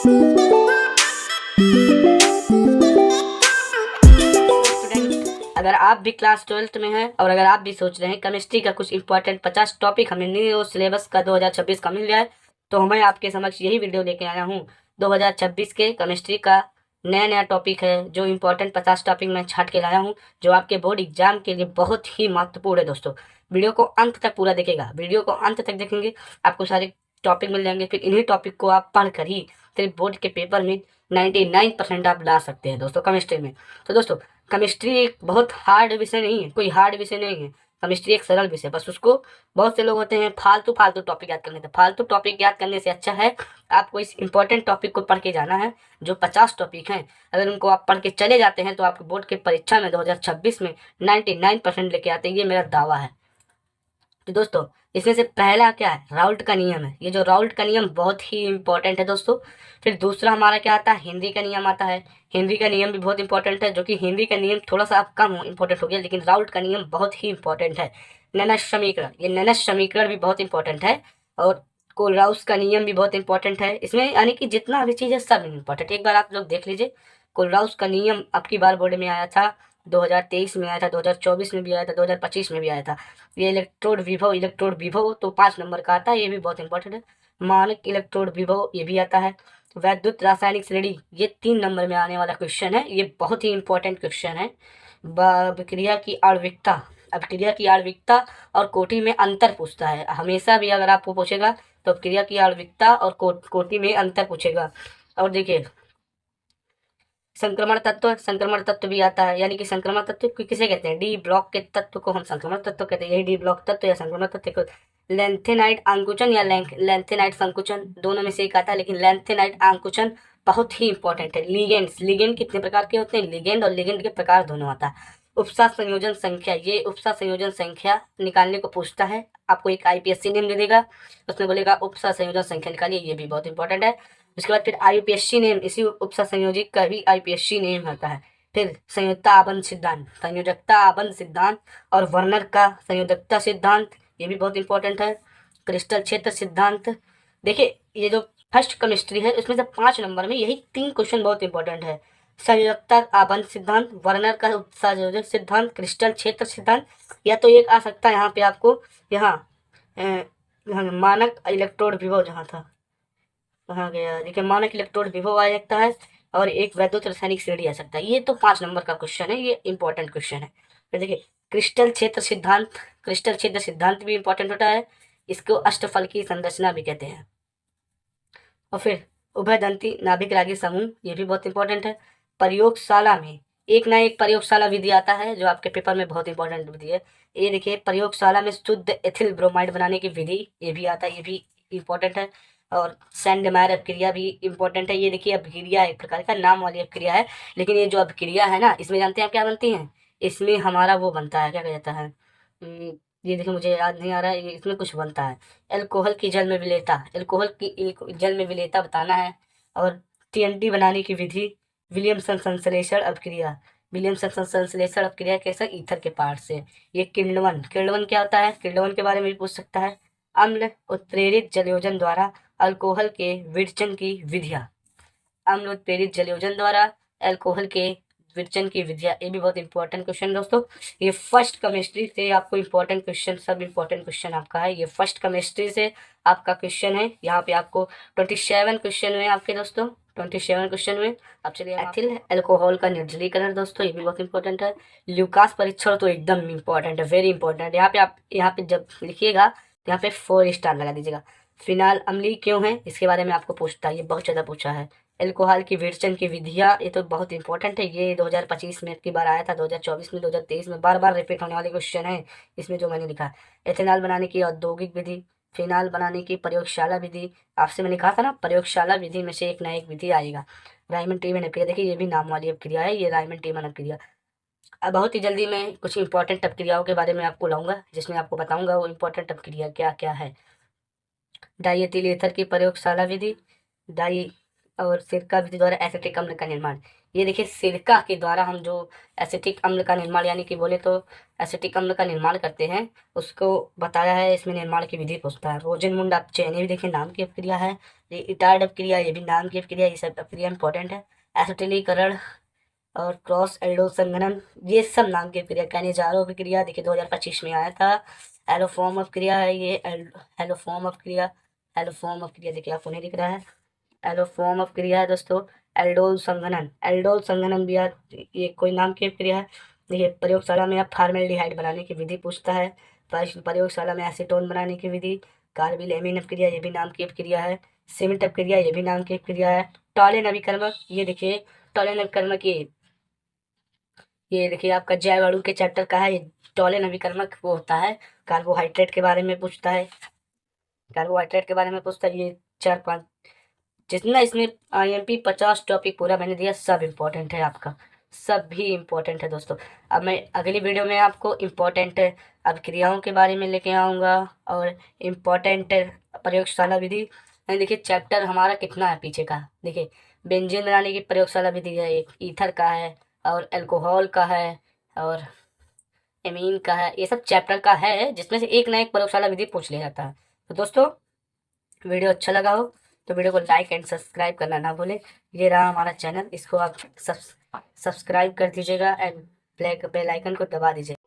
अगर आप भी क्लास 12th में हैं और अगर आप भी सोच रहे हैं केमिस्ट्री का कुछ इंपॉर्टेंट 50 टॉपिक हमें न्यू सिलेबस का 2026 का मिल जाए, तो मैं आपके समक्ष यही वीडियो लेके आया हूँ। 2026 के केमिस्ट्री का नया नया टॉपिक है, जो इंपॉर्टेंट 50 टॉपिक मैं छाट के लाया हूँ, जो आपके बोर्ड एग्जाम के लिए बहुत ही महत्वपूर्ण है। दोस्तों, वीडियो को अंत तक पूरा देखिएगा। वीडियो को अंत तक देखेंगे, आपको सारे टॉपिक मिल जाएंगे। फिर इन्हीं टॉपिक को आप पढ़ कर ही फिर बोर्ड के पेपर में 99% आप ला सकते हैं दोस्तों केमिस्ट्री में। तो दोस्तों, केमिस्ट्री एक बहुत हार्ड विषय नहीं है, कोई हार्ड विषय नहीं है। केमिस्ट्री एक सरल विषय, बस उसको बहुत से लोग होते हैं फालतू फालतू टॉपिक याद करने से। फालतू टॉपिक याद करने से अच्छा है आपको इस इंपॉर्टेंट टॉपिक को पढ़ के जाना है। जो 50 टॉपिक हैं, अगर उनको आप पढ़ के चले जाते हैं तो आपके बोर्ड के परीक्षा में 2026 में 99% लेके आते हैं, ये मेरा दावा है। तो दोस्तों, इसमें से पहला क्या है, राउल्ट का नियम है। ये जो राउल्ट का नियम बहुत ही इंपॉर्टेंट है दोस्तों। फिर दूसरा हमारा क्या आता है, हिंदी का नियम आता है। हिंदी का नियम भी बहुत इंपॉर्टेंट है, जो कि हिंदी का नियम थोड़ा सा अब कम इंपॉर्टेंट हो गया, लेकिन राउल्ट का नियम बहुत ही इंपॉर्टेंट है। नैनस समीकरण, ये नैनस समीकरण भी बहुत इंपॉर्टेंट है। और कोलराउस का नियम भी बहुत इंपॉर्टेंट है। इसमें यानी कि जितना भी चीज़ है सब इंपॉर्टेंट। एक बार आप लोग देख लीजिए, कोलराउस का नियम अब की बार बोर्ड में आया था, 2023 में आया था, 2024 में भी आया था, 2025 में भी आया था। ये इलेक्ट्रोड विभव तो 5 नंबर का आता है, ये भी बहुत इंपॉर्टेंट है। मानक इलेक्ट्रोड विभव ये भी आता है। वैद्युत रासायनिक श्रेणी ये 3 नंबर में आने वाला क्वेश्चन है, ये बहुत ही इंपॉर्टेंट क्वेश्चन है। अभिक्रिया की आणविकता, अभिक्रिया की आणविकता और कोटि में अंतर पूछता है हमेशा भी। अगर आपको पूछेगा तो अभिक्रिया की आणविकता और कोटि में अंतर पूछेगा। और देखिए, संक्रमण तत्व भी आता है, यानी कि संक्रमण तत्व किसे कहते हैं, डी ब्लॉक के तत्व को हम संक्रमण तत्व कहते हैं। यही डी ब्लॉक तत्व या संक्रमण तत्व को लेंथेनाइट आंकुचन या लेंथेनाइट संकुचन, दोनों में से एक आता है, लेकिन लेंथेनाइट आंकुचन बहुत ही इंपॉर्टेंट है। लिगेंड्स, लिगेंड कितने प्रकार के होते हैं, लिगेंड और लिगेंड के प्रकार दोनों आता है। उपसा संयोजन संख्या, ये उपसा संयोजन संख्या निकालने को पूछता है। आपको एक IPSC नेम दे देगा, उसमें बोलेगा उपसा संयोजन संख्या निकालिए, ये भी बहुत इंपॉर्टेंट है। उसके बाद फिर IUPAC नेम, इसी उपसा संयोजिक का भी IPSC नेम होता है। फिर संयोजकता आबंध सिद्धांत, संयोजकता आबंध सिद्धांत और वर्नर का संयोजकता सिद्धांत, ये भी बहुत इंपॉर्टेंट है। क्रिस्टल क्षेत्र सिद्धांत, देखिए ये जो फर्स्ट केमिस्ट्री है उसमें से 5 नंबर में यही 3 क्वेश्चन बहुत इंपॉर्टेंट है। संयोजकता आबंध सिद्धांत, वर्नर का संयोजक सिद्धांत, क्रिस्टल क्षेत्र सिद्धांत, या तो एक आ सकता है यहाँ पे आपको, यहाँ मानक इलेक्ट्रोड विभव जहाँ था, कहाँ गया, देखिए मानक इलेक्ट्रोड विभव आ सकता है, और एक वैद्युत रासायनिक श्रेणी आ सकता है। ये तो 5 नंबर का क्वेश्चन है, ये इंपॉर्टेंट क्वेश्चन है। फिर देखिए क्रिस्टल क्षेत्र सिद्धांत, क्रिस्टल क्षेत्र सिद्धांत भी इंपॉर्टेंट होता है। इसको अष्टफल की संरचना भी कहते हैं। और फिर उभयदंती नाभिक रागी समूह, ये भी बहुत इंपॉर्टेंट है। प्रयोगशाला में एक ना एक प्रयोगशाला विधि आता है, जो आपके पेपर में बहुत इंपॉर्टेंट विधि है। ये देखिए प्रयोगशाला में शुद्ध एथिल ब्रोमाइड बनाने की विधि, ये भी आता है, ये भी इंपॉर्टेंट है। और सैंडमायर अपक्रिया भी इंपॉर्टेंट है। ये देखिए अपक्रिया एक प्रकार का नाम वाली अपक्रिया है, लेकिन ये जो अपक्रिया है ना, इसमें जानते हैं आप क्या बनती है, इसमें हमारा वो बनता है, क्या कहता है, ये देखिए मुझे याद नहीं आ रहा है, इसमें कुछ बनता है। अल्कोहल की जल में विलेयता, अल्कोहल की जल में विलेयता बताना है। और TNT बनाने की विधि, विलियमसन संश्लेषण अपक्रिया, विलियमसन संश्लेषण अपक्रिया कैसे, ईथर के पार्ट से। ये किण्वन, किण्वन क्या होता है, किण्वन के बारे में भी पूछ सकता है। अम्ल उत्प्रेरित जलयोजन द्वारा अल्कोहल के विरचन की विधियाँ, अम्ल उत्प्रेरित जलयोजन द्वारा अल्कोहल के विरचन की विधियाँ, ये भी बहुत इंपॉर्टेंट क्वेश्चन दोस्तों। ये फर्स्ट केमिस्ट्री से आपको इंपॉर्टेंट क्वेश्चन, सब इंपॉर्टेंट क्वेश्चन आपका है, ये फर्स्ट केमिस्ट्री से आपका क्वेश्चन है। यहाँ पे आपको 27 क्वेश्चन हुए आपके दोस्तों, 27 क्वेश्चन हुए। अब चलिए एथिल अल्कोहल का निर्जलीकरण दोस्तों, ये भी बहुत इंपॉर्टेंट है। ल्यूकास परीक्षण तो एकदम इंपॉर्टेंट है, वेरी इंपॉर्टेंट। यहाँ पे आप यहाँ पे जब लिखिएगा तो यहाँ पे 4 स्टार लगा दीजिएगा। फिनाल अम्लीय क्यों है, इसके बारे में आपको पूछता है, ये बहुत ज़्यादा पूछा है। अल्कोहल की विरचन की विधियाँ, ये तो बहुत इंपॉर्टेंट है। ये 2025 में की बार आया था, 2024 में, 2023 में, बार बार रिपीट होने वाले क्वेश्चन है इसमें जो मैंने लिखा। एथेनॉल बनाने की औद्योगिक विधि, फिनाल बनाने की प्रयोगशाला विधि, आपसे मैंने कहा था ना प्रयोगशाला विधि में से एक ना एक विधि आएगा। रायमंड टीमन अपक्रिया, देखिए ये भी नाम वाली अपक्रिया है, ये रायमंड टीमन अपक्रिया। अब बहुत ही जल्दी मैं कुछ इंपॉर्टेंट अपक्रियाओं के बारे में आपको लाऊंगा, जिसमें आपको बताऊंगा वो इंपॉर्टेंट अपक्रिया क्या क्या है। डाई एथिल ईथर की प्रयोगशाला विधि, डाई और सिरका विधि द्वारा एसिटिक अम्ल का निर्माण। ये देखिए, सिरका के द्वारा हम जो एसिटिक अम्ल का निर्माण यानी कि बोले तो एसिटिक अम्ल का निर्माण करते हैं, उसको बताया है। इसमें निर्माण की विधि पूछता है। रोजनमुंड अपचयन, ये भी देखिए नाम की अपक्रिया है। ये इटार्ड अपक्रिया, ये भी नाम की अपक्रिया। ये सब अपक्रिया इंपॉर्टेंट है। एसिटिलीकरण और क्रॉस एल्डो संघनन, ये सब नाम की क्रिया। कैनिजारो की क्रिया देखिए 2025 में आया था। एलोफॉर्म ऑफ क्रिया है ये। एलोफॉर्म ऑफ क्रिया, एलोफॉर्म ऑफ क्रिया देखिए आपको नहीं दिख रहा है। एलोफॉर्म ऑफ क्रिया है दोस्तों। एल्डोल संघनन, एल्डोल संघनन भी ये कोई नाम की क्रिया है। देखिए, प्रयोगशाला में आप फार्मेल्डिहाइड बनाने की विधि पूछता है। प्रयोगशाला में एसीटोन बनाने की विधि। कार्बिल अपक्रिया, ये भी नाम की अपक्रिया है। सीमेंट अपक्रिया, ये भी नाम की अपक्रिया है। टॉलेन अभिकर्मक, ये देखिए टॉलेन अभिकर्मक, ये देखिए आपका जैव अणु के चैप्टर का है। ये टॉलेन अभिकर्मक वो होता है। कार्बोहाइड्रेट के बारे में पूछता है। कार्बोहाइड्रेट के बारे में पूछता है। ये 4-5 जितना इसमें IMP 50 टॉपिक पूरा मैंने दिया, सब इम्पोर्टेंट है आपका, सब भी इम्पोर्टेंट है दोस्तों। अब मैं अगली वीडियो में आपको इम्पोर्टेंट अभिक्रियाओं के बारे में लेके आऊँगा और इम्पोर्टेंट प्रयोगशाला विधि। देखिए चैप्टर हमारा कितना है पीछे का। देखिए, बेंजीन बनाने की प्रयोगशाला विधि है, एक ईथर का है और अल्कोहल का है और एमीन का है। ये सब चैप्टर का है, जिसमें से एक ना एक प्रयोगशाला विधि पूछ लिया जाता है। तो दोस्तों, वीडियो अच्छा लगा हो तो वीडियो को लाइक एंड सब्सक्राइब करना ना भूलें। ये रहा हमारा चैनल, इसको आप सब्सक्राइब कर दीजिएगा एंड बेल आइकन को दबा दीजिएगा।